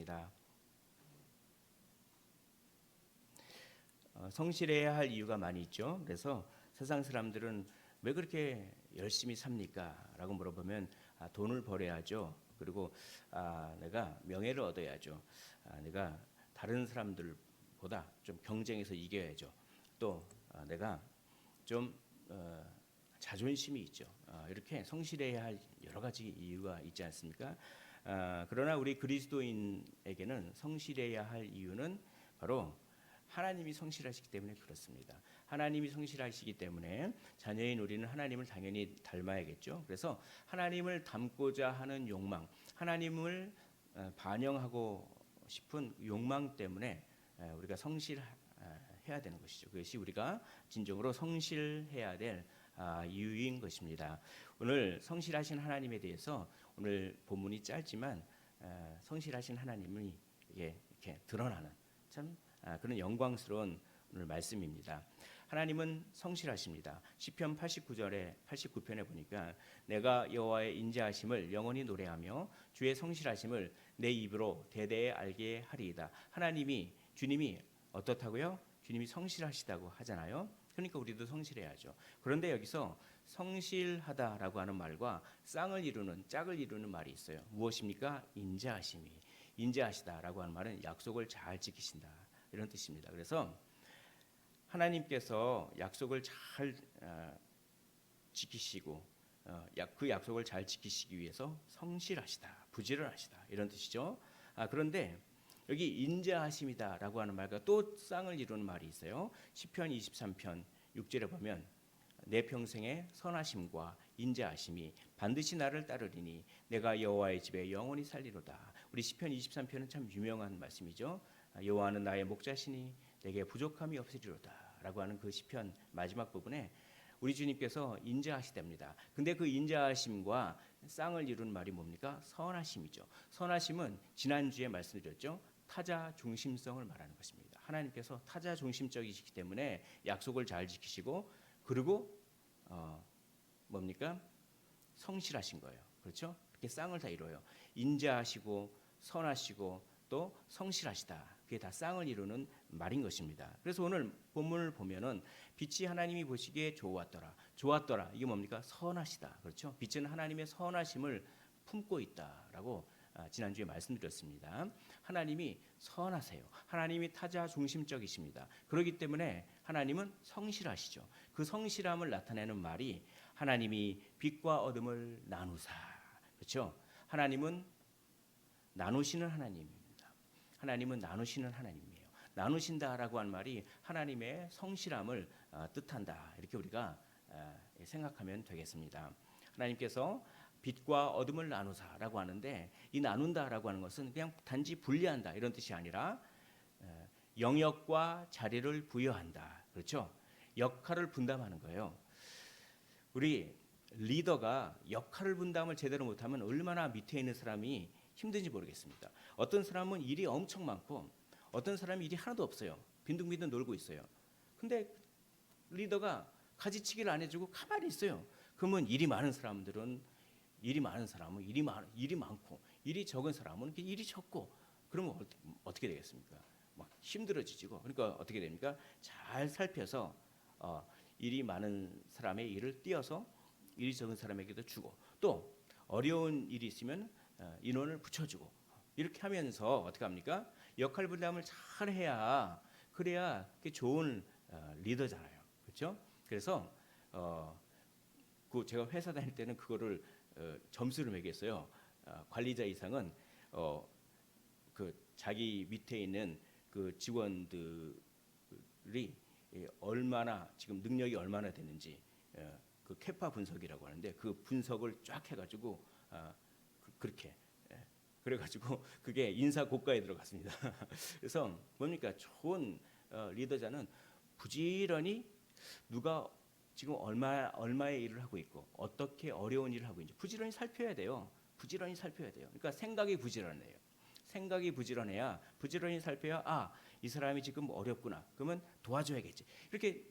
기도하겠습니다. 성실해야 할 이유가 많이 있죠. 그래서 세상 사람들은 왜 그렇게 열심히 삽니까? 라고 물어보면 돈을 벌어야죠. 그리고 내가 명예를 얻어야죠. 내가 다른 사람들보다 좀 경쟁해서 이겨야죠. 또 내가 좀 자존심이 있죠. 이렇게 성실해야 할 여러 가지 이유가 있지 않습니까? 그러나 우리 그리스도인에게는 성실해야 할 이유는 바로 하나님이 성실하시기 때문에 그렇습니다. 하나님이 성실하시기 때문에 자녀인 우리는 하나님을 당연히 닮아야겠죠. 그래서 하나님을 닮고자 하는 욕망, 하나님을 반영하고 싶은 욕망 때문에 우리가 성실해야 되는 것이죠. 그것이 우리가 진정으로 성실해야 될 이유인 것입니다. 오늘 성실하신 하나님에 대해서 오늘 본문이 짧지만 성실하신 하나님이 이렇게 드러나는 참 그런 영광스러운 오늘 말씀입니다. 하나님은 성실하십니다. 시편 89편에 보니까 내가 여호와의 인자하심을 영원히 노래하며 주의 성실하심을 내 입으로 대대에 알게 하리이다. 주님이 어떻다고요? 주님이 성실하시다고 하잖아요. 그러니까 우리도 성실해야죠. 그런데 여기서 성실하다라고 하는 말과 짝을 이루는 말이 있어요. 무엇입니까? 인자하시다라고 하는 말은 약속을 잘 지키신다 이런 뜻입니다. 그래서 하나님께서 약속을 잘 지키시고 그 약속을 잘 지키시기 위해서 성실하시다, 부지런하시다 이런 뜻이죠. 그런데 여기 인자하심이다라고 하는 말과 또 쌍을 이루는 말이 있어요. 시편 23편 6절에 보면 내 평생의 선하심과 인자하심이 반드시 나를 따르리니 내가 여호와의 집에 영원히 살리로다. 우리 시편 23편은 참 유명한 말씀이죠. 여호와는 나의 목자시니 내게 부족함이 없으리로다라고 하는 그 시편 마지막 부분에 우리 주님께서 인자하시답니다. 근데 그 인자하심과 쌍을 이루는 말이 뭡니까? 선하심이죠. 선하심은 지난주에 말씀드렸죠. 타자 중심성을 말하는 것입니다. 하나님께서 타자 중심적이시기 때문에 약속을 잘 지키시고 그리고 뭡니까? 성실하신 거예요. 그렇죠? 이렇게 쌍을 다 이루어요. 인자하시고 선하시고 또 성실하시다. 그게 다 쌍을 이루는 말인 것입니다. 그래서 오늘 본문을 보면은 빛이 하나님이 보시기에 좋았더라. 이게 뭡니까? 선하시다. 그렇죠? 빛은 하나님의 선하심을 품고 있다라고 지난주에 말씀드렸습니다. 하나님이 선하세요. 하나님이 타자 중심적이십니다. 그렇기 때문에 하나님은 성실하시죠. 그 성실함을 나타내는 말이 하나님이 빛과 어둠을 나누사. 그렇죠? 하나님은 나누시는 하나님입니다. 하나님은 나누시는 하나님이에요. 나누신다라고 하는 말이 하나님의 성실함을 뜻한다. 이렇게 우리가 생각하면 되겠습니다. 하나님께서 빛과 어둠을 나누사라고 하는데 이 나눈다라고 하는 것은 그냥 단지 분리한다 이런 뜻이 아니라 영역과 자리를 부여한다. 그렇죠? 역할을 분담하는 거예요. 우리 리더가 역할을 분담을 제대로 못하면 얼마나 밑에 있는 사람이 힘든지 모르겠습니다. 어떤 사람은 일이 엄청 많고 어떤 사람이 일이 하나도 없어요. 빈둥빈둥 놀고 있어요. 근데 리더가 가지치기를 안 해주고 가만히 있어요. 그러면 일이 많은 사람은 일이 많고 일이 적은 사람은 일이 적고 그러면 어떻게 되겠습니까? 막 힘들어지고 그러니까 어떻게 됩니까? 잘 살펴서 일이 많은 사람의 일을 띄어서 일이 적은 사람에게도 주고 또 어려운 일이 있으면 인원을 붙여주고 이렇게 하면서 어떻게 합니까? 역할 분담을 잘 해야 그래야 좋은 리더잖아요. 그렇죠? 그래서 제가 회사 다닐 때는 그거를 점수를 매겼어요. 관리자 이상은 자기 밑에 있는 그 직원들이 얼마나 지금 능력이 얼마나 되는지 그 캐파 분석이라고 하는데 그 분석을 쫙 해가지고 그렇게 그래가지고 그게 인사 고과에 들어갔습니다. 그래서 뭡니까? 좋은 리더자는 부지런히 누가 지금 얼마의 일을 하고 있고 어떻게 어려운 일을 하고 있는지 부지런히 살펴야 돼요. 그러니까 생각이 부지런해야 부지런히 살펴야 이 사람이 지금 어렵구나. 그러면 도와줘야겠지. 이렇게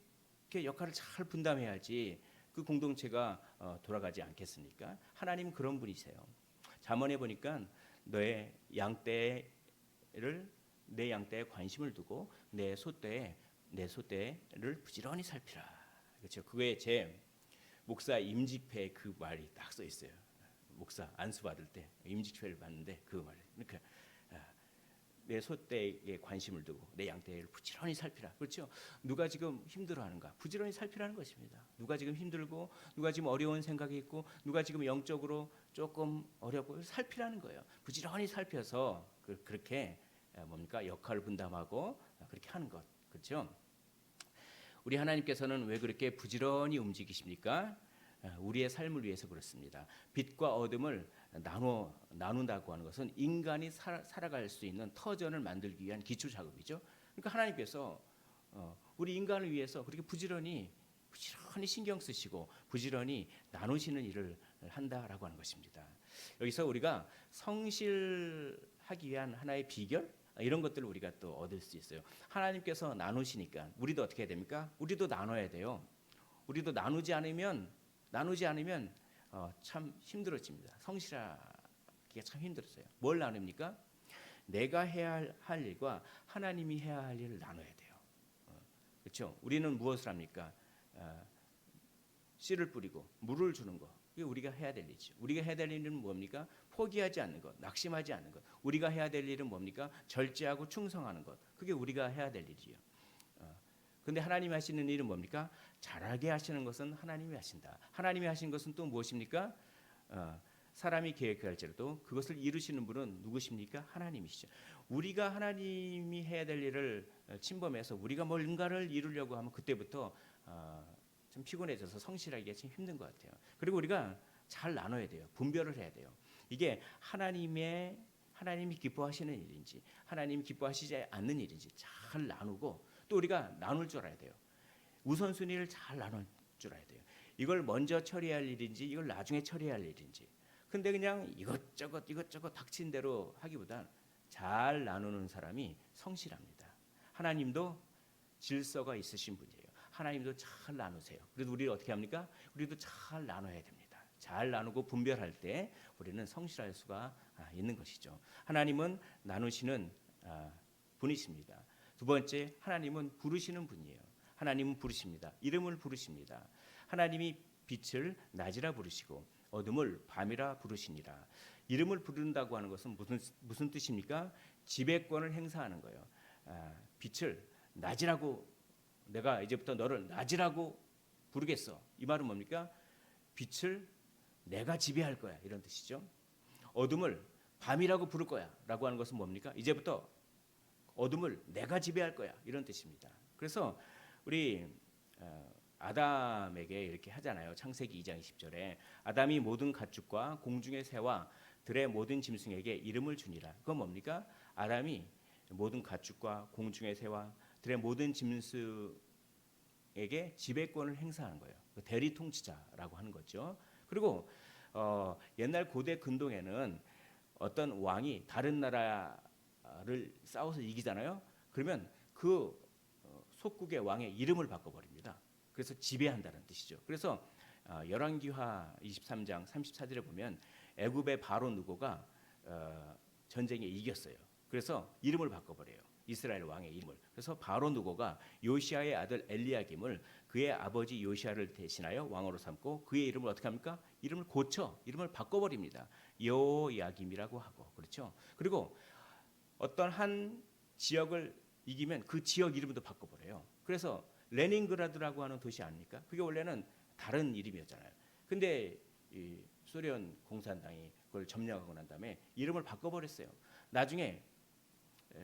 역할을 잘 분담해야지 그 공동체가 돌아가지 않겠습니까? 하나님 그런 분이세요. 잠언에 보니까 너의 양떼의 양떼를 내 양떼에 관심을 두고 내 소떼를 부지런히 살피라. 그렇죠. 그게 제 목사 임직회 그 말이 딱 써 있어요. 목사 안수 받을 때 임직회를 받는데 그 말이 그러니까 내 소떼에 관심을 두고 내 양떼를 부지런히 살피라. 그렇죠. 누가 지금 힘들어하는가 부지런히 살피라는 것입니다. 누가 지금 힘들고 누가 지금 어려운 생각이 있고 누가 지금 영적으로 조금 어렵고 살피라는 거예요. 부지런히 살펴서 그렇게 뭡니까 역할을 분담하고 그렇게 하는 것. 그렇죠. 우리 하나님께서는 왜 그렇게 부지런히 움직이십니까? 우리의 삶을 위해서 그렇습니다. 빛과 어둠을 나눈다고 하는 것은 인간이 살아갈 수 있는 터전을 만들기 위한 기초 작업이죠. 그러니까 하나님께서 우리 인간을 위해서 그렇게 부지런히 신경 쓰시고 부지런히 나누시는 일을 한다라고 하는 것입니다. 여기서 우리가 성실하기 위한 하나의 비결 이런 것들을 우리가 또 얻을 수 있어요. 하나님께서 나누시니까 우리도 어떻게 해야 됩니까? 우리도 나눠야 돼요. 우리도 나누지 않으면 참 힘들어집니다. 성실하기가 참 힘들어져요. 뭘 나눕니까? 내가 해야 할 일과 하나님이 해야 할 일을 나눠야 돼요. 그렇죠? 우리는 무엇을 합니까? 씨를 뿌리고 물을 주는 거. 그게 우리가 해야 될 일이죠. 우리가 해야 될 일은 뭡니까? 포기하지 않는 것, 낙심하지 않는 것. 우리가 해야 될 일은 뭡니까? 절제하고 충성하는 것. 그게 우리가 해야 될 일이에요. 근데 하나님이 하시는 일은 뭡니까? 잘하게 하시는 것은 하나님이 하신다. 하나님이 하신 것은 또 무엇입니까? 사람이 계획할지라도 그것을 이루시는 분은 누구십니까? 하나님이시죠. 우리가 하나님이 해야 될 일을 침범해서 우리가 뭔가를 이루려고 하면 그때부터 좀 피곤해져서 성실하기가 참 힘든 것 같아요. 그리고 우리가 잘 나눠야 돼요. 분별을 해야 돼요. 이게 하나님이 기뻐하시는 일인지 하나님이 기뻐하시지 않는 일인지 잘 나누고 또 우리가 나눌 줄 알아야 돼요. 우선순위를 잘 나눌 줄 알아야 돼요. 이걸 먼저 처리할 일인지 이걸 나중에 처리할 일인지. 근데 그냥 이것저것 닥친 대로 하기보단 잘 나누는 사람이 성실합니다. 하나님도 질서가 있으신 분이에요. 하나님도 잘 나누세요. 그래도 우리 어떻게 합니까? 우리도 잘 나눠야 됩니다. 잘 나누고 분별할 때 우리는 성실할 수가 있는 것이죠. 하나님은 나누시는 분이십니다. 두 번째, 하나님은 부르시는 분이에요. 하나님은 부르십니다. 이름을 부르십니다. 하나님이 빛을 낮이라 부르시고 어둠을 밤이라 부르시니라. 이름을 부른다고 하는 것은 무슨 뜻입니까? 지배권을 행사하는 거예요. 빛을 낮이라고 내가 이제부터 너를 낮이라고 부르겠어. 이 말은 뭡니까? 빛을 내가 지배할 거야. 이런 뜻이죠. 어둠을 밤이라고 부를 거야. 라고 하는 것은 뭡니까? 이제부터 어둠을 내가 지배할 거야. 이런 뜻입니다. 그래서 우리 아담에게 이렇게 하잖아요. 창세기 2장 20절에 아담이 모든 가축과 공중의 새와 들의 모든 짐승에게 이름을 주니라. 그건 뭡니까? 아담이 모든 가축과 공중의 새와 들의 모든 짐승에게 지배권을 행사하는 거예요. 대리 통치자라고 하는 거죠. 그리고 옛날 고대 근동에는 어떤 왕이 다른 나라를 싸워서 이기잖아요. 그러면 그 속국의 왕의 이름을 바꿔버립니다. 그래서 지배한다는 뜻이죠. 그래서 열왕기하 23장 34절에 보면 애굽의 바로 누고가 전쟁에 이겼어요. 그래서 이름을 바꿔버려요. 이스라엘 왕의 이름을. 그래서 바로 누고가 요시아의 아들 엘리야김을 그의 아버지 요시아를 대신하여 왕으로 삼고 그의 이름을 어떻게 합니까? 이름을 고쳐 이름을 바꿔버립니다. 여호야김이라고 하고 그렇죠. 그리고 어떤 한 지역을 이기면 그 지역 이름도 바꿔버려요. 그래서 레닌그라드라고 하는 도시 아닙니까? 그게 원래는 다른 이름이었잖아요. 근데 이 소련 공산당이 그걸 점령하고 난 다음에 이름을 바꿔버렸어요. 나중에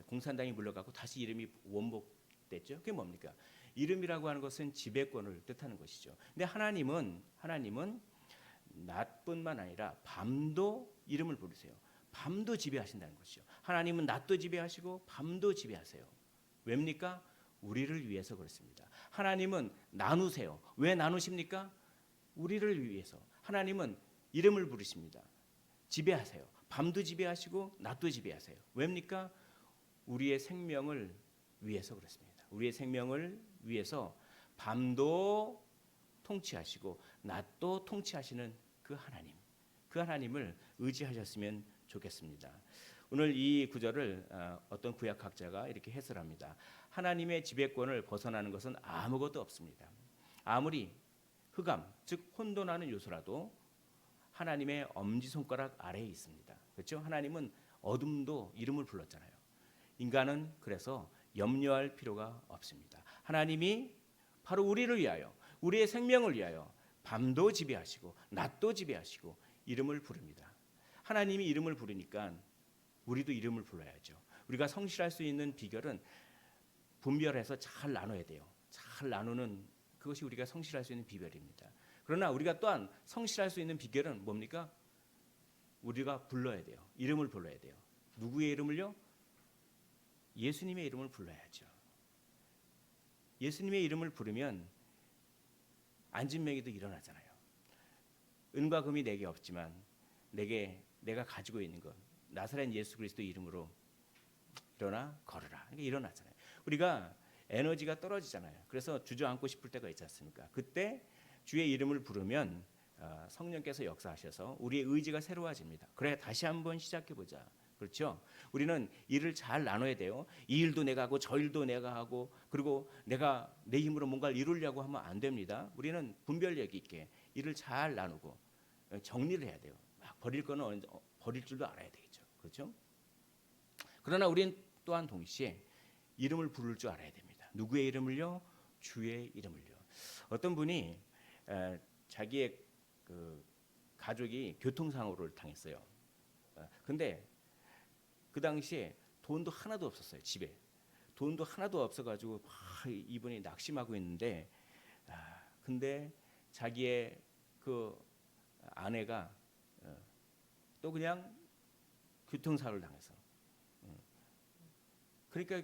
공산당이 물러가고 다시 이름이 원복됐죠. 그게 뭡니까? 이름이라고 하는 것은 지배권을 뜻하는 것이죠. 근데 하나님은 낮뿐만 아니라 밤도 이름을 부르세요. 밤도 지배하신다는 것이죠. 하나님은 낮도 지배하시고 밤도 지배하세요. 왜입니까? 우리를 위해서 그렇습니다. 하나님은 나누세요. 왜 나누십니까? 우리를 위해서. 하나님은 이름을 부르십니다. 지배하세요. 밤도 지배하시고 낮도 지배하세요. 왜입니까? 우리의 생명을 위해서 그렇습니다. 우리의 생명을 위해서 밤도 통치하시고 낮도 통치하시는 그 하나님. 그 하나님을 의지하셨으면 좋겠습니다. 오늘 이 구절을 어떤 구약학자가 이렇게 해설합니다. 하나님의 지배권을 벗어나는 것은 아무것도 없습니다. 아무리 흑암, 즉 혼돈하는 요소라도 하나님의 엄지손가락 아래에 있습니다. 그렇죠? 하나님은 어둠도 이름을 불렀잖아요. 인간은 그래서 염려할 필요가 없습니다. 하나님이 바로 우리를 위하여, 우리의 생명을 위하여 밤도 지배하시고 낮도 지배하시고 이름을 부릅니다. 하나님이 이름을 부르니까 우리도 이름을 불러야죠. 우리가 성실할 수 있는 비결은 분별해서 잘 나눠야 돼요. 잘 나누는 그것이 우리가 성실할 수 있는 비결입니다. 그러나 우리가 또한 성실할 수 있는 비결은 뭡니까? 우리가 불러야 돼요. 이름을 불러야 돼요. 누구의 이름을요? 예수님의 이름을 불러야죠. 예수님의 이름을 부르면 안진뱅이도 일어나잖아요. 은과 금이 내게 없지만 내가 가지고 있는 것 나사렛 예수 그리스도 이름으로 일어나 걸으라. 그러니까 일어나잖아요. 우리가 에너지가 떨어지잖아요. 그래서 주저앉고 싶을 때가 있지 않습니까? 그때 주의 이름을 부르면 성령께서 역사하셔서 우리의 의지가 새로워집니다. 그래 다시 한번 시작해보자. 그렇죠? 우리는 일을 잘 나눠야 돼요. 이 일도 내가 하고 저 일도 내가 하고 그리고 내가 내 힘으로 뭔가를 이루려고 하면 안 됩니다. 우리는 분별력 있게 일을 잘 나누고 정리를 해야 돼요. 막 버릴 거는 버릴 줄도 알아야 되겠죠. 그렇죠? 그러나 우리는 또한 동시에 이름을 부를 줄 알아야 됩니다. 누구의 이름을요? 주의 이름을요. 어떤 분이 자기의 그 가족이 교통사고를 당했어요. 근데 그 당시에 돈도 하나도 없었어요. 집에 돈도 하나도 없어가지고 이분이 낙심하고 있는데 근데 자기의 그 아내가 또 그냥 교통사고를 당해서 그러니까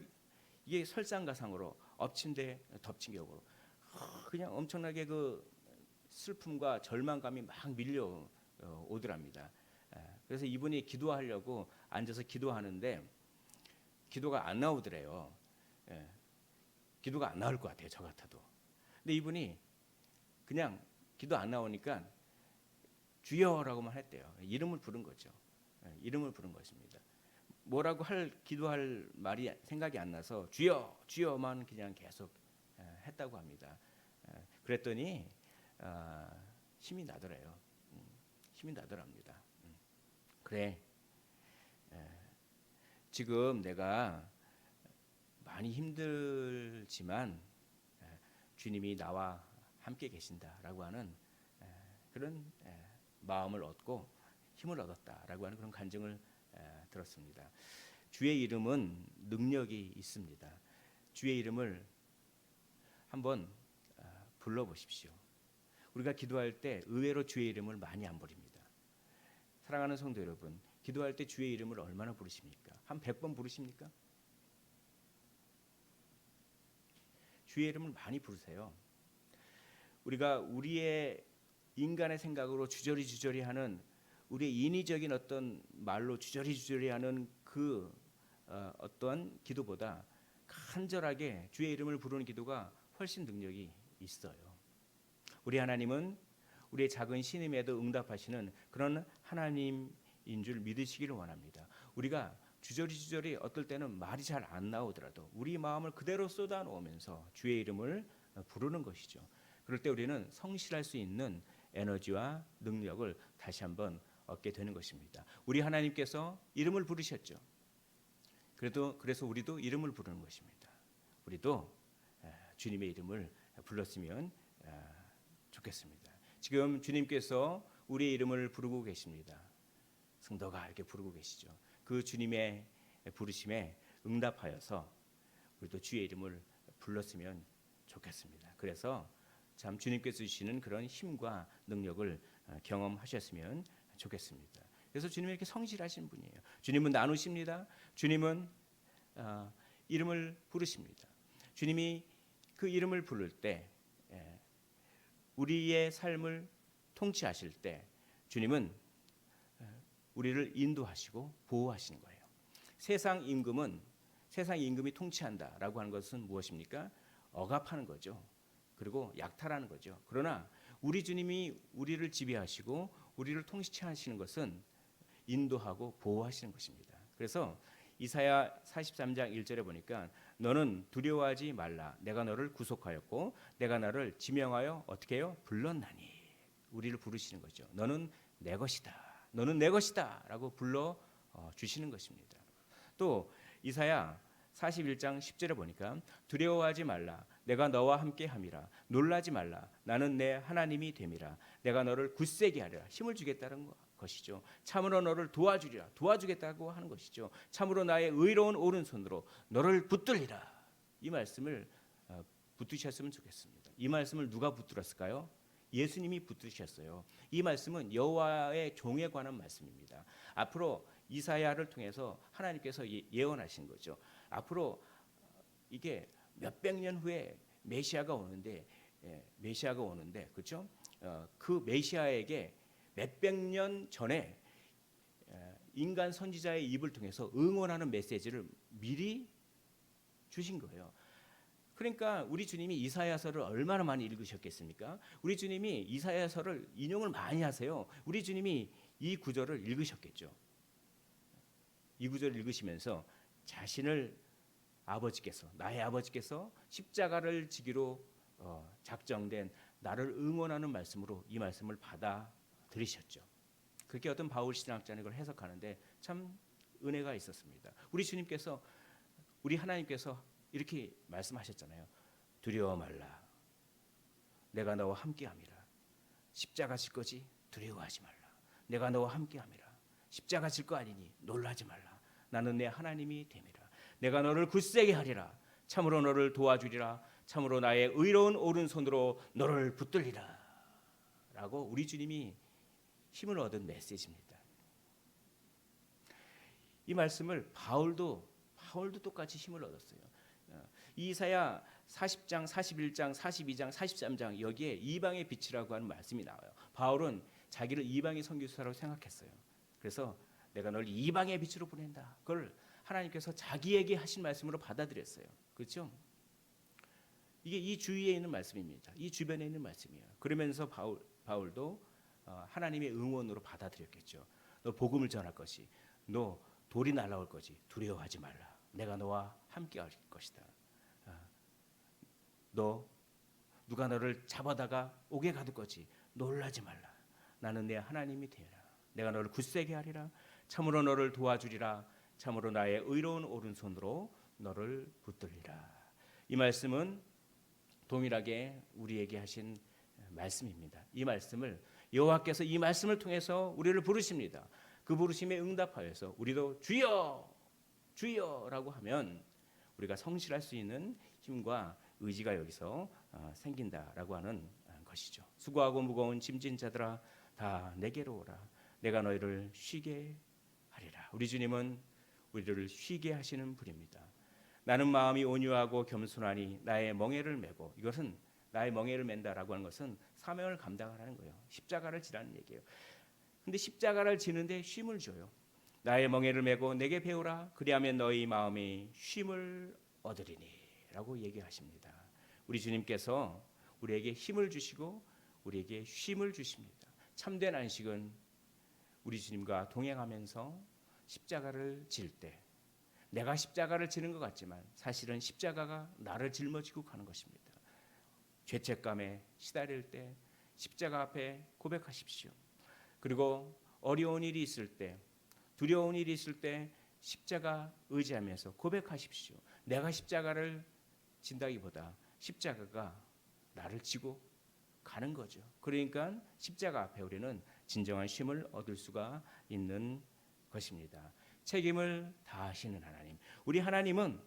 이게 설상가상으로 엎친 데 덮친 격으로 그냥 엄청나게 그 슬픔과 절망감이 막 밀려 오더랍니다. 그래서 이분이 기도하려고 앉아서 기도하는데 기도가 안 나오더래요. 기도가 안 나올 것 같아요. 저 같아도. 근데 이분이 그냥 기도 안 나오니까 주여라고만 했대요. 이름을 부른 거죠. 이름을 부른 것입니다. 뭐라고 기도할 말이 생각이 안 나서 주여 주여만 그냥 계속 했다고 합니다. 그랬더니 힘이 나더래요. 힘이 나더랍니다. 그래 지금 내가 많이 힘들지만 주님이 나와 함께 계신다라고 하는 그런 마음을 얻고 힘을 얻었다라고 하는 그런 간증을 들었습니다. 주의 이름은 능력이 있습니다. 주의 이름을 한번 불러보십시오. 우리가 기도할 때 의외로 주의 이름을 많이 안 부릅니다. 사랑하는 성도 여러분, 기도할 때 주의 이름을 얼마나 부르십니까? 한 100번 부르십니까? 주의 이름을 많이 부르세요. 우리가 우리의 인간의 생각으로 주저리 하는 우리의 인위적인 어떤 말로 주저리 하는 그 어떤 기도보다 간절하게 주의 이름을 부르는 기도가 훨씬 능력이 있어요. 우리 하나님은 우리의 작은 신음에도 응답하시는 그런 하나님인 줄 믿으시기를 원합니다. 우리가 주저리 어떨 때는 말이 잘 안 나오더라도 우리 마음을 그대로 쏟아놓으면서 주의 이름을 부르는 것이죠. 그럴 때 우리는 성실할 수 있는 에너지와 능력을 다시 한번 얻게 되는 것입니다. 우리 하나님께서 이름을 부르셨죠. 그래서 우리도 이름을 부르는 것입니다. 우리도 주님의 이름을 불렀으면 좋겠습니다. 지금 주님께서 우리의 이름을 부르고 계십니다. 성도가 이렇게 부르고 계시죠. 그 주님의 부르심에 응답하여서 우리도 주의 이름을 불렀으면 좋겠습니다. 그래서 참 주님께서 주시는 그런 힘과 능력을 경험하셨으면 좋겠습니다. 그래서 주님이 이렇게 성실하신 분이에요. 주님은 나누십니다. 주님은 이름을 부르십니다. 주님이 그 이름을 부를 때 우리의 삶을 통치하실 때 주님은 우리를 인도하시고 보호하시는 거예요. 세상 임금이 통치한다라고 하는 것은 무엇입니까? 억압하는 거죠. 그리고 약탈하는 거죠. 그러나 우리 주님이 우리를 지배하시고 우리를 통치하시는 것은 인도하고 보호하시는 것입니다. 그래서 이사야 43장 1절에 보니까 너는 두려워하지 말라. 내가 너를 구속하였고 내가 너를 지명하여 어떻게 해요? 불렀나니. 우리를 부르시는 거죠. 너는 내 것이다. 너는 내 것이다. 라고 불러 주시는 것입니다. 또 이사야 41장 10절에 보니까 두려워하지 말라. 내가 너와 함께 함이라. 놀라지 말라. 나는 내 하나님이 됨이라. 내가 너를 굳세게 하리라. 힘을 주겠다는 것이죠. 참으로 너를 도와주리라. 도와주겠다고 하는 것이죠. 참으로 나의 의로운 오른손으로 너를 붙들리라. 이 말씀을 붙드셨으면 좋겠습니다. 이 말씀을 누가 붙들었을까요? 예수님이 붙드셨어요. 이 말씀은 여호와의 종에 관한 말씀입니다. 앞으로 이사야를 통해서 하나님께서 예언하신 거죠. 앞으로 이게 몇백 년 후에 메시아가 오는데, 그렇죠? 그 메시아에게 몇백 년 전에 인간 선지자의 입을 통해서 응원하는 메시지를 미리 주신 거예요. 그러니까 우리 주님이 이사야서를 얼마나 많이 읽으셨겠습니까? 우리 주님이 이사야서를 인용을 많이 하세요. 우리 주님이 이 구절을 읽으셨겠죠. 이 구절을 읽으시면서 자신을 나의 아버지께서 십자가를 지기로 작정된 나를 응원하는 말씀으로 이 말씀을 받아들이셨죠. 그렇게 어떤 바울 신학자는 이걸 해석하는데 참 은혜가 있었습니다. 우리 주님께서, 우리 하나님께서 이렇게 말씀하셨잖아요. 두려워 말라. 내가 너와 함께함이라. 십자가 질 거지? 두려워하지 말라. 내가 너와 함께함이라. 십자가 질 거 아니니 놀라지 말라. 나는 내 하나님이 됨이라. 내가 너를 굳세게 하리라. 참으로 너를 도와주리라. 참으로 나의 의로운 오른손으로 너를 붙들리라. 라고 우리 주님이 힘을 얻은 메시지입니다. 이 말씀을 바울도 똑같이 힘을 얻었어요. 이사야 40장, 41장, 42장, 43장 여기에 이방의 빛이라고 하는 말씀이 나와요. 바울은 자기를 이방의 선교사라고 생각했어요. 그래서 내가 널 이방의 빛으로 보낸다. 그걸 하나님께서 자기에게 하신 말씀으로 받아들였어요. 그렇죠? 이게 이 주위에 있는 말씀입니다. 이 주변에 있는 말씀이에요. 그러면서 바울도 하나님의 응원으로 받아들였겠죠. 너 복음을 전할 것이, 너 돌이 날아올 거지. 두려워하지 말라. 내가 너와 함께 할 것이다. 너 누가 너를 잡아다가 옥에 가둘 거지. 놀라지 말라. 나는 내 하나님이 되라. 내가 너를 굳세게 하리라. 참으로 너를 도와주리라. 참으로 나의 의로운 오른손으로 너를 붙들리라. 이 말씀은 동일하게 우리에게 하신 말씀입니다. 이 말씀을 여호와께서 이 말씀을 통해서 우리를 부르십니다. 그 부르심에 응답하여서 우리도 주여 주여라고 하면 우리가 성실할 수 있는 힘과 의지가 여기서 생긴다라고 하는 것이죠. 수고하고 무거운 짐진 자들아 다 내게로 오라. 내가 너희를 쉬게 하리라. 우리 주님은 우리를 쉬게 하시는 분입니다. 나는 마음이 온유하고 겸손하니 나의 멍에를 메고, 이것은 나의 멍에를 맨다라고 하는 것은 사명을 감당하라는 거예요. 십자가를 지라는 얘기예요. 근데 십자가를 지는데 쉼을 줘요. 나의 멍에를 메고 내게 배우라. 그리하면 너희 마음이 쉼을 얻으리니 라고 얘기하십니다. 우리 주님께서 우리에게 힘을 주시고 우리에게 쉼을 주십니다. 참된 안식은 우리 주님과 동행하면서 십자가를 질 때, 내가 십자가를 지는 것 같지만 사실은 십자가가 나를 짊어지고 가는 것입니다. 죄책감에 시달릴 때 십자가 앞에 고백하십시오. 그리고 어려운 일이 있을 때, 두려운 일이 있을 때 십자가 의지하면서 고백하십시오. 내가 십자가를 진다기보다 십자가가 나를 지고 가는 거죠. 그러니까 십자가 앞에 우리는 진정한 쉼을 얻을 수가 있는 것입니다. 책임을 다하시는 하나님. 우리 하나님은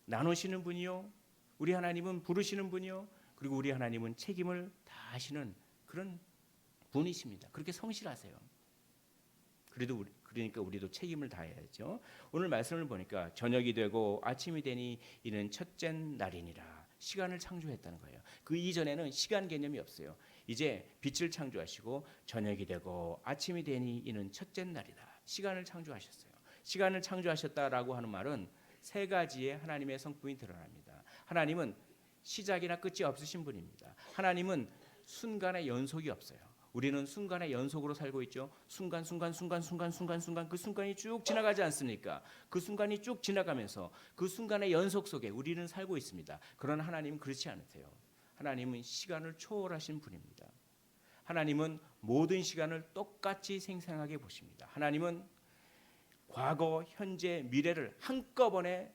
나누시는 분이요. 우리 하나님은 부르시는 분이요. 그리고 우리 하나님은 책임을 다하시는 그런 분이십니다. 그렇게 성실하세요. 그러니까 우리도 책임을 다해야죠. 오늘 말씀을 보니까 저녁이 되고 아침이 되니 이는 첫째 날이니라. 시간을 창조했다는 거예요. 그 이전에는 시간 개념이 없어요. 이제 빛을 창조하시고 저녁이 되고 아침이 되니 이는 첫째 날이다. 시간을 창조하셨어요. 시간을 창조하셨다라고 하는 말은 세 가지의 하나님의 성품이 드러납니다. 하나님은 시작이나 끝이 없으신 분입니다. 하나님은 순간의 연속이 없어요. 우리는 순간의 연속으로 살고 있죠. 순간 그 순간이 쭉 지나가지 않습니까? 그 순간이 쭉 지나가면서 그 순간의 연속 속에 우리는 살고 있습니다. 그러나 하나님은 그렇지 않으세요. 하나님은 시간을 초월하신 분입니다. 하나님은 모든 시간을 똑같이 생생하게 보십니다. 하나님은 과거, 현재, 미래를 한꺼번에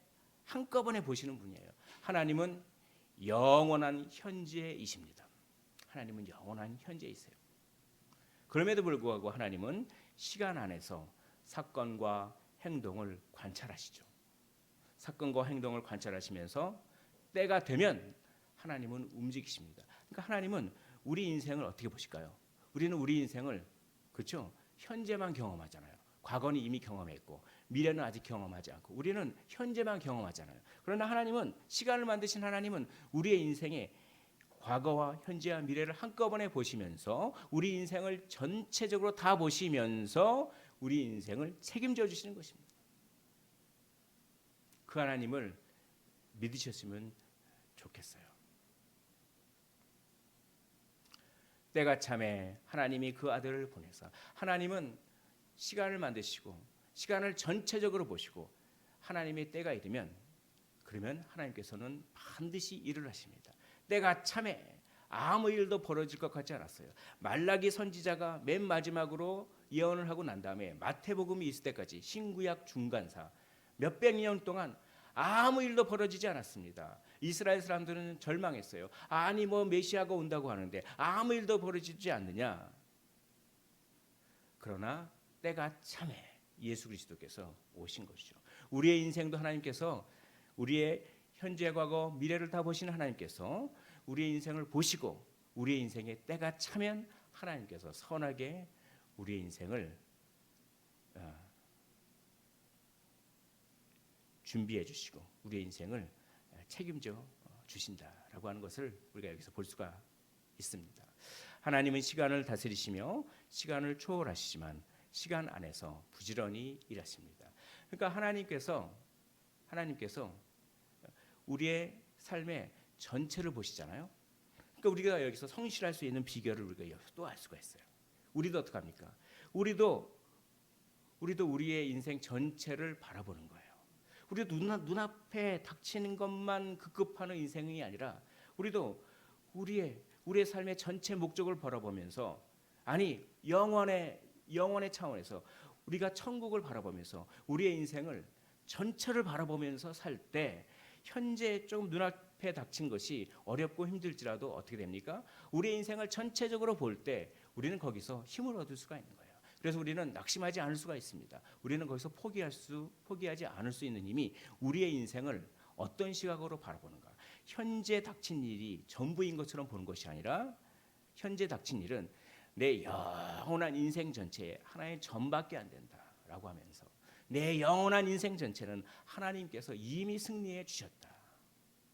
보시는 분이에요. 하나님은 영원한 현재이십니다. 하나님은 영원한 현재이세요. 그럼에도 불구하고 하나님은 시간 안에서 사건과 행동을 관찰하시죠. 사건과 행동을 관찰하시면서 때가 되면 하나님은 움직이십니다. 그러니까 하나님은 우리 인생을 어떻게 보실까요? 우리는 우리 인생을 그렇죠? 현재만 경험하잖아요. 과거는 이미 경험했고 미래는 아직 경험하지 않고 우리는 현재만 경험하잖아요. 그러나 하나님은 시간을 만드신 하나님은 우리의 인생에 과거와 현재와 미래를 한꺼번에 보시면서 우리 인생을 전체적으로 다 보시면서 우리 인생을 책임져 주시는 것입니다. 그 하나님을 믿으셨으면 좋겠어요. 때가 참에 하나님이 그 아들을 보내사 하나님은 시간을 만드시고 시간을 전체적으로 보시고 하나님의 때가 이르면 그러면 하나님께서는 반드시 일을 하십니다. 때가 참에 아무 일도 벌어질 것 같지 않았어요. 말라기 선지자가 맨 마지막으로 예언을 하고 난 다음에 마태복음이 있을 때까지 신구약 중간사 몇백 년 동안 아무 일도 벌어지지 않았습니다. 이스라엘 사람들은 절망했어요. 아니 뭐 메시아가 온다고 하는데 아무 일도 벌어지지 않느냐. 그러나 때가 참에 예수 그리스도께서 오신 것이죠. 우리의 인생도 하나님께서 우리의 현재, 과거, 미래를 다 보시는 하나님께서 우리의 인생을 보시고 우리의 인생의 때가 차면 하나님께서 선하게 우리의 인생을 준비해 주시고 우리의 인생을 책임져 주신다라고 하는 것을 우리가 여기서 볼 수가 있습니다. 하나님은 시간을 다스리시며 시간을 초월하시지만 시간 안에서 부지런히 일하십니다. 그러니까 하나님께서 우리의 삶의 전체를 보시잖아요. 그러니까 우리가 여기서 성실할 수 있는 비결을 우리가 여기서 또 알 수가 있어요. 우리도 어떡합니까? 우리도 우리의 인생 전체를 바라보는 거예요. 우리도 눈앞에 닥치는 것만 급급하는 인생이 아니라 우리도 우리의 삶의 전체 목적을 바라보면서 아니 영원의 차원에서 우리가 천국을 바라보면서 우리의 인생을 전체를 바라보면서 살 때 현재 좀 눈앞에 닥친 것이 어렵고 힘들지라도 어떻게 됩니까? 우리의 인생을 전체적으로 볼 때 우리는 거기서 힘을 얻을 수가 있는 거예요. 그래서 우리는 낙심하지 않을 수가 있습니다. 우리는 거기서 포기하지 않을 수 있는 힘이 우리의 인생을 어떤 시각으로 바라보는가. 현재 닥친 일이 전부인 것처럼 보는 것이 아니라 현재 닥친 일은 내 영원한 인생 전체에 하나의 전밖에 안 된다라고 하면서 내 영원한 인생 전체는 하나님께서 이미 승리해 주셨다.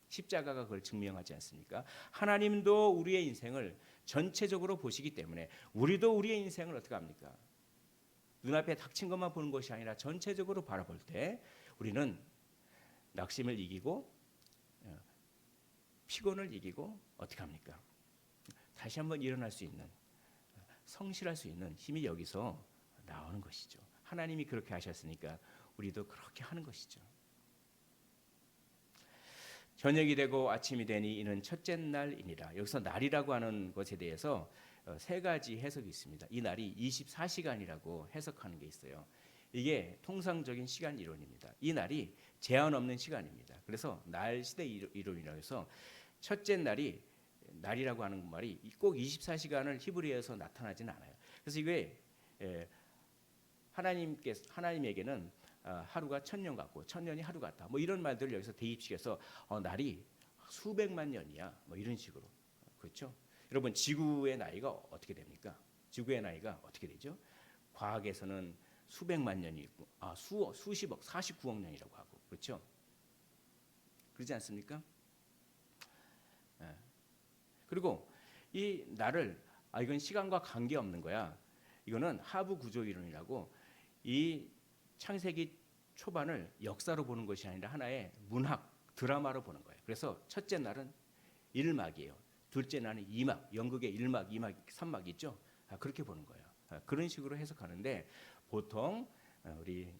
십자가가 그걸 증명하지 않습니까? 하나님도 우리의 인생을 전체적으로 보시기 때문에 우리도 우리의 인생을 어떻게 합니까? 눈앞에 닥친 것만 보는 것이 아니라 전체적으로 바라볼 때 우리는 낙심을 이기고 피곤을 이기고 어떻게 합니까? 다시 한번 일어날 수 있는 성실할 수 있는 힘이 여기서 나오는 것이죠. 하나님이 그렇게 하셨으니까 우리도 그렇게 하는 것이죠. 저녁이 되고 아침이 되니 이는 첫째 날이니라. 여기서 날이라고 하는 것에 대해서 세 가지 해석이 있습니다. 이 날이 24시간이라고 해석하는 게 있어요. 이게 통상적인 시간 이론입니다. 이 날이 제한 없는 시간입니다. 그래서 날 시대 이론이라고 해서 첫째 날이라고 하는 말이 꼭 24시간을 히브리어에서 나타나지는 않아요. 그래서 이게 하나님에게는 하루가 1000년 같고 1000년이 하루 같다. 뭐 이런 말들을 여기서 대입시켜서 날이 수백만 년이야. 뭐 이런 식으로. 그렇죠? 여러분 지구의 나이가 어떻게 됩니까? 지구의 나이가 어떻게 되죠? 과학에서는 수백만 년이 있고 수십억, 49억 년이라고 하고. 그렇죠? 그러지 않습니까? 그리고 이 날을 이건 시간과 관계없는 거야. 이거는 하부 구조 이론이라고 이 창세기 초반을 역사로 보는 것이 아니라 하나의 문학 드라마로 보는 거예요. 그래서 첫째 날은 1막이에요. 둘째 날은 2막, 연극의 1막, 2막, 3막 있죠. 그렇게 보는 거예요. 그런 식으로 해석하는데 보통 우리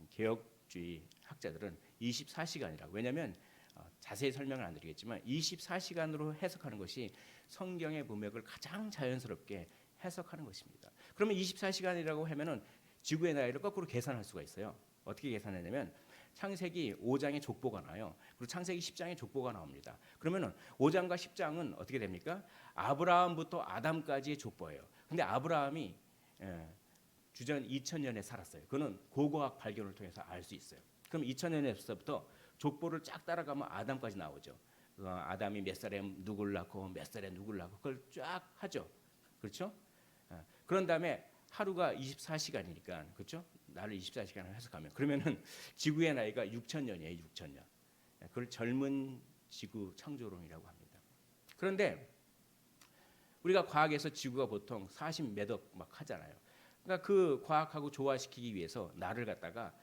개혁주의 학자들은 24시간이라고. 왜냐하면 자세히 설명을 안 드리겠지만 24시간으로 해석하는 것이 성경의 문맥을 가장 자연스럽게 해석하는 것입니다. 그러면 24시간이라고 하면은 지구의 나이를 거꾸로 계산할 수가 있어요. 어떻게 계산하냐면 창세기 5장의 족보가 나와요. 그리고 창세기 10장의 족보가 나옵니다. 그러면은 5장과 10장은 어떻게 됩니까? 아브라함부터 아담까지의 족보예요. 근데 아브라함이 주전 2000년에 살았어요. 그거는 고고학 발견을 통해서 알 수 있어요. 그럼 2000년에서부터 족보를 쫙 따라가면 아담까지 나오죠. 아담이 몇 살에 누구를 낳고 몇 살에 누구를 낳고 그걸 쫙 하죠. 그렇죠? 그런 다음에 하루가 24시간이니까 그렇죠? 나를 24시간을 해석하면 그러면은 지구의 나이가 6000년이에요. 6000년. 그걸 젊은 지구 창조론이라고 합니다. 그런데 우리가 과학에서 지구가 보통 40 몇 억 막 하잖아요. 그러니까 그 과학하고 조화시키기 위해서 날을 갖다가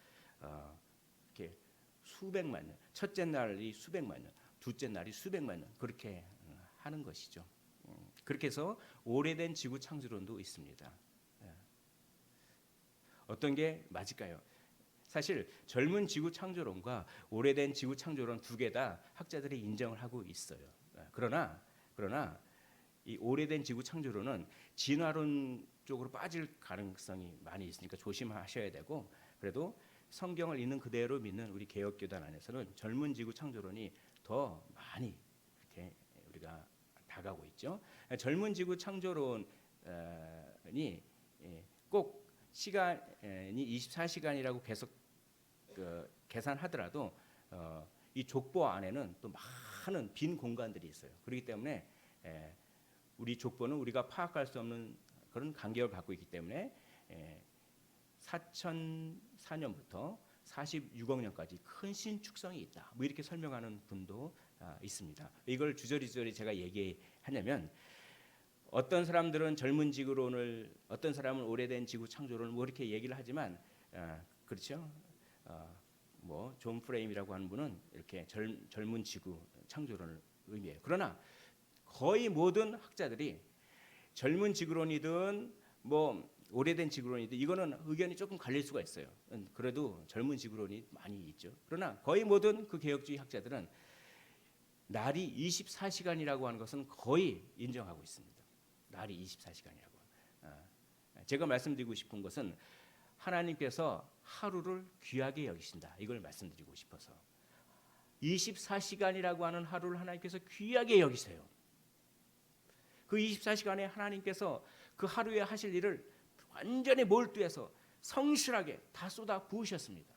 이렇게 수백만 년, 첫째 날이 수백만 년, 둘째 날이 수백만 년 그렇게 하는 것이죠. 그렇게 해서 오래된 지구 창조론도 있습니다. 어떤 게 맞을까요? 사실 젊은 지구 창조론과 오래된 지구 창조론 두 개 다 학자들이 인정을 하고 있어요. 그러나 이 오래된 지구 창조론은 진화론 쪽으로 빠질 가능성이 많이 있으니까 조심하셔야 되고 그래도 성경을 있는 그대로 믿는 우리 개혁교단 안에서는 젊은 지구 창조론이 더 많이 이렇게 우리가 다가오고 있죠. 젊은 지구 창조론이 꼭 시간이 24시간이라고 계속 계산하더라도 이 족보 안에는 또 많은 빈 공간들이 있어요. 그렇기 때문에 우리 족보는 우리가 파악할 수 없는 그런 간격을 갖고 있기 때문에 4004년부터 46억 년까지 큰 신축성이 있다. 뭐 이렇게 설명하는 분도 있습니다. 이걸 주저리주저리 제가 얘기하냐면 어떤 사람들은 젊은 지구론을, 어떤 사람은 오래된 지구 창조론을 뭐 이렇게 얘기를 하지만 그렇죠. 뭐 존 프레임이라고 하는 분은 이렇게 젊은 지구 창조론을 의미해요. 그러나 거의 모든 학자들이 젊은 지구론이든 뭐 오래된 지구론이든 이거는 의견이 조금 갈릴 수가 있어요. 그래도 젊은 지구론이 많이 있죠. 그러나 거의 모든 그 개혁주의 학자들은 날이 24시간이라고 하는 것은 거의 인정하고 있습니다. 날이 24시간이라고. 제가 말씀드리고 싶은 것은 하나님께서 하루를 귀하게 여기신다. 이걸 말씀드리고 싶어서 24시간이라고 하는 하루를 하나님께서 귀하게 여기세요. 그 24시간에 하나님께서 그 하루에 하실 일을 완전히 몰두해서 성실하게 다 쏟아 부으셨습니다.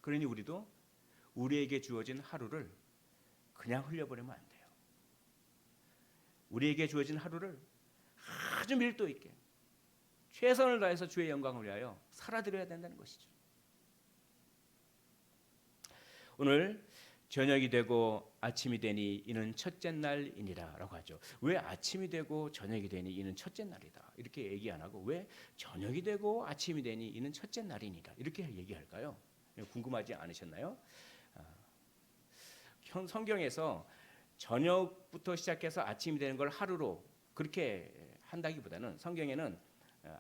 그러니 우리도 우리에게 주어진 하루를 그냥 흘려보내면 안 돼요. 우리에게 주어진 하루를 아주 밀도 있게 최선을 다해서 주의 영광을 위하여 살아드려야 된다는 것이죠. 오늘 저녁이 되고 아침이 되니 이는 첫째 날이니라 라고 하죠. 왜 아침이 되고 저녁이 되니 이는 첫째 날이다 이렇게 얘기 안 하고 왜 저녁이 되고 아침이 되니 이는 첫째 날이니라 이렇게 얘기할까요? 궁금하지 않으셨나요? 성경에서 저녁부터 시작해서 아침이 되는 걸 하루로 그렇게 한다기보다는 성경에는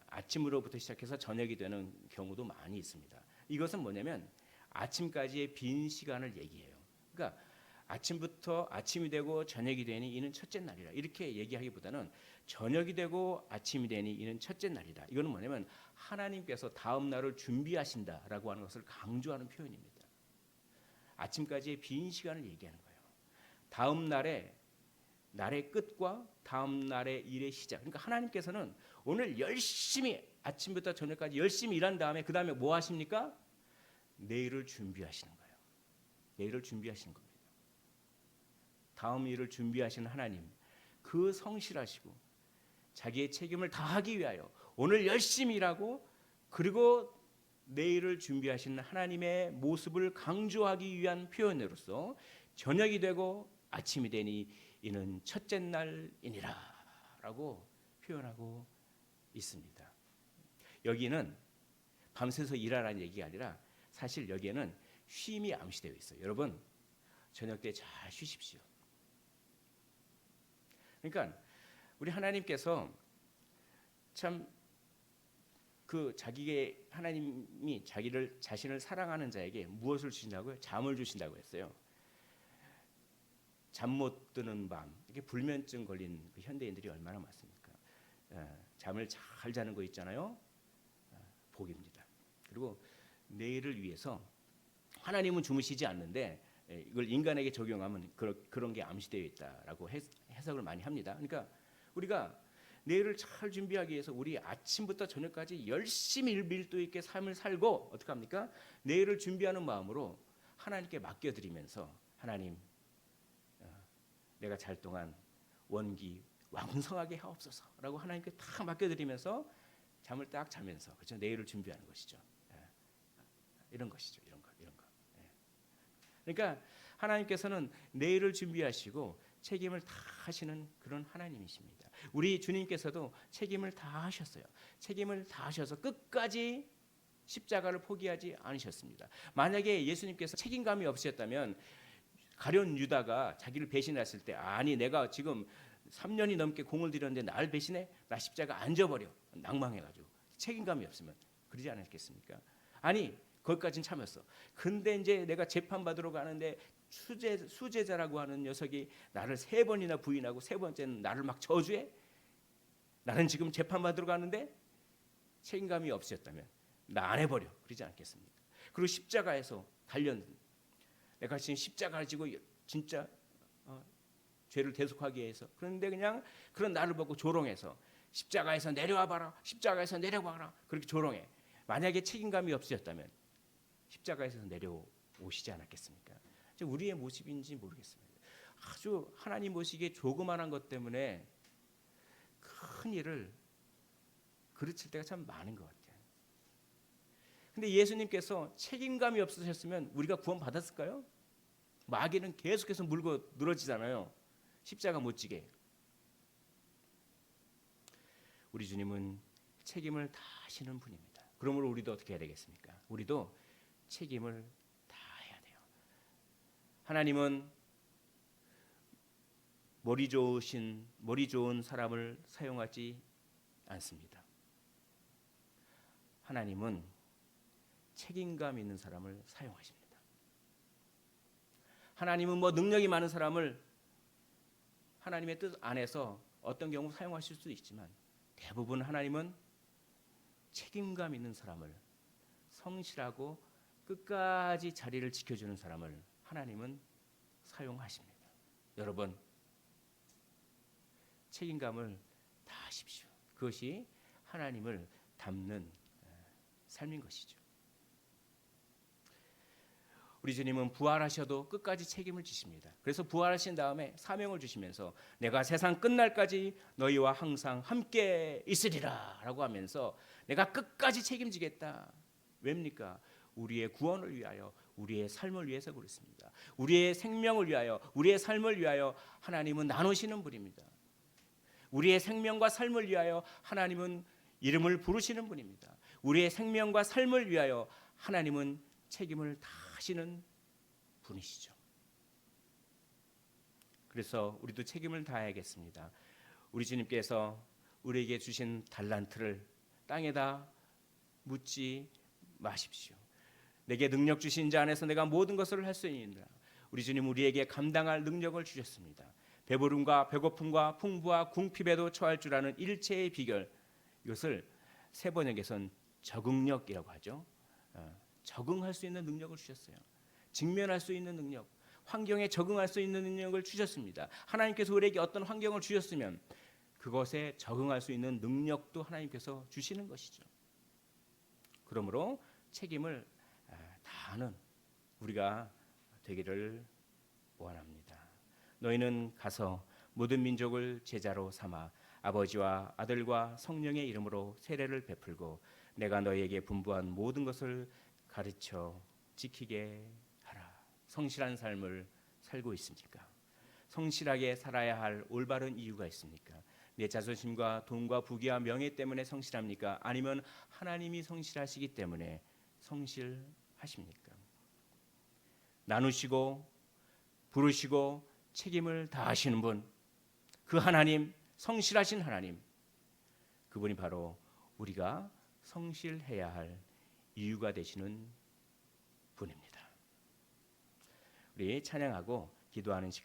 아침으로부터 시작해서 저녁이 되는 경우도 많이 있습니다. 이것은 뭐냐면 아침까지의 빈 시간을 얘기해요. 그러니까 아침부터 아침이 되고 저녁이 되니 이는 첫째 날이라 이렇게 얘기하기보다는 저녁이 되고 아침이 되니 이는 첫째 날이다. 이거는 뭐냐면 하나님께서 다음 날을 준비하신다라고 하는 것을 강조하는 표현입니다. 아침까지의 빈 시간을 얘기하는 거예요. 다음 날의 끝과 다음 날의 일의 시작. 그러니까 하나님께서는 오늘 열심히 아침부터 저녁까지 열심히 일한 다음에 그 다음에 뭐 하십니까? 내일을 준비하시는 거예요. 내일을 준비하시는 겁니다. 다음 일을 준비하시는 하나님, 그 성실하시고 자기의 책임을 다하기 위하여 오늘 열심히 일하고 그리고 내일을 준비하시는 하나님의 모습을 강조하기 위한 표현으로서 저녁이 되고 아침이 되니 이는 첫째 날이니라 라고 표현하고 있습니다. 여기는 밤새서 일하라는 얘기가 아니라 사실 여기에는 쉼이 암시되어 있어요. 여러분 저녁 때 잘 쉬십시오. 그러니까 우리 하나님께서 참 그 자기의 하나님이 자신을 사랑하는 자에게 무엇을 주신다고요? 잠을 주신다고 했어요. 잠 못 드는 밤, 이게 불면증 걸린 그 현대인들이 얼마나 많습니까? 잠을 잘 자는 거 있잖아요. 복입니다. 그리고 내일을 위해서 하나님은 주무시지 않는데 이걸 인간에게 적용하면 그런 게 암시되어 있다라고 해석을 많이 합니다. 그러니까 우리가 내일을 잘 준비하기 위해서 우리 아침부터 저녁까지 열심히 밀도 있게 삶을 살고 어떻게 합니까? 내일을 준비하는 마음으로 하나님께 맡겨드리면서 하나님, 내가 잘 동안 원기 왕성하게 하옵소서라고 하나님께 다 맡겨드리면서 잠을 딱 자면서 그렇죠? 내일을 준비하는 것이죠. 이런 것이죠. 이런 거. 그러니까 하나님께서는 내일을 준비하시고 책임을 다 하시는 그런 하나님이십니다. 우리 주님께서도 책임을 다 하셨어요. 책임을 다 하셔서 끝까지 십자가를 포기하지 않으셨습니다. 만약에 예수님께서 책임감이 없으셨다면 가룟 유다가 자기를 배신했을 때 아니 내가 지금 3년이 넘게 공을 들였는데 날 배신해? 나 십자가 안 져버려. 낭망해가지고 책임감이 없으면 그러지 않았겠습니까? 아니 거기까지는 참았어. 근데 이제 내가 재판받으러 가는데 수제자라고 하는 녀석이 나를 3번이나 부인하고 3번째는 나를 막 저주해? 나는 지금 재판받으러 가는데 책임감이 없으셨다면 나 안 해버려. 그러지 않겠습니까? 그리고 십자가에서 달렸는데 내가 지금 십자가를 지고 진짜 죄를 대속하기 위해서 그런데 그냥 그런 나를 보고 조롱해서 십자가에서 내려와 봐라. 십자가에서 내려와라. 그렇게 조롱해. 만약에 책임감이 없으셨다면 십자가에서 내려오시지 않았겠습니까? 우리의 모습인지 모르겠습니다. 아주 하나님 모시기에 조그만한 것 때문에 큰 일을 그르칠 때가 참 많은 것 같아요. 근데 예수님께서 책임감이 없으셨으면 우리가 구원 받았을까요? 마귀는 계속해서 물고 늘어지잖아요. 십자가 못 지게. 우리 주님은 책임을 다 하시는 분입니다. 그러므로 우리도 어떻게 해야 되겠습니까? 우리도 책임을 다 해야 돼요. 하나님은 머리 좋은 사람을 사용하지 않습니다. 하나님은 책임감 있는 사람을 사용하십니다. 하나님은 능력이 많은 사람을 하나님의 뜻 안에서 어떤 경우 사용하실 수도 있지만 대부분 하나님은 책임감 있는 사람을 성실하고 끝까지 자리를 지켜주는 사람을 하나님은 사용하십니다. 여러분 책임감을 다 하십시오. 그것이 하나님을 닮는 삶인 것이죠. 우리 주님은 부활하셔도 끝까지 책임을 지십니다. 그래서 부활하신 다음에 사명을 주시면서 내가 세상 끝날까지 너희와 항상 함께 있으리라 라고 하면서 내가 끝까지 책임지겠다. 왜입니까? 우리의 구원을 위하여 우리의 삶을 위해서 그렇습니다. 우리의 생명을 위하여 우리의 삶을 위하여 하나님은 나누시는 분입니다. 우리의 생명과 삶을 위하여 하나님은 이름을 부르시는 분입니다. 우리의 생명과 삶을 위하여 하나님은 책임을 다 하시는 분이시죠. 그래서 우리도 책임을 다해야겠습니다. 우리 주님께서 우리에게 주신 달란트를 땅에다 묻지 마십시오. 내게 능력 주신 자 안에서 내가 모든 것을 할 수 있느니라. 우리 주님 우리에게 감당할 능력을 주셨습니다. 배부름과 배고픔과 풍부와 궁핍에도 처할 줄 아는 일체의 비결, 이것을 세번역에선 적응력이라고 하죠. 적응할 수 있는 능력을 주셨어요. 직면할 수 있는 능력, 환경에 적응할 수 있는 능력을 주셨습니다. 하나님께서 우리에게 어떤 환경을 주셨으면 그것에 적응할 수 있는 능력도 하나님께서 주시는 것이죠. 그러므로 책임을 다하는 우리가 되기를 원합니다. 너희는 가서 모든 민족을 제자로 삼아 아버지와 아들과 성령의 이름으로 세례를 베풀고 내가 너희에게 분부한 모든 것을 가르쳐 지키게 하라. 성실한 삶을 살고 있습니까? 성실하게 살아야 할 올바른 이유가 있습니까? 내 자존심과 돈과 부귀와 명예 때문에 성실합니까? 아니면 하나님이 성실하시기 때문에 성실하십니까? 나누시고 부르시고 책임을 다하시는 분, 그 하나님, 성실하신 하나님, 그분이 바로 우리가 성실해야 할 이유가 되시는 분입니다. 우리 찬양하고 기도하는 시간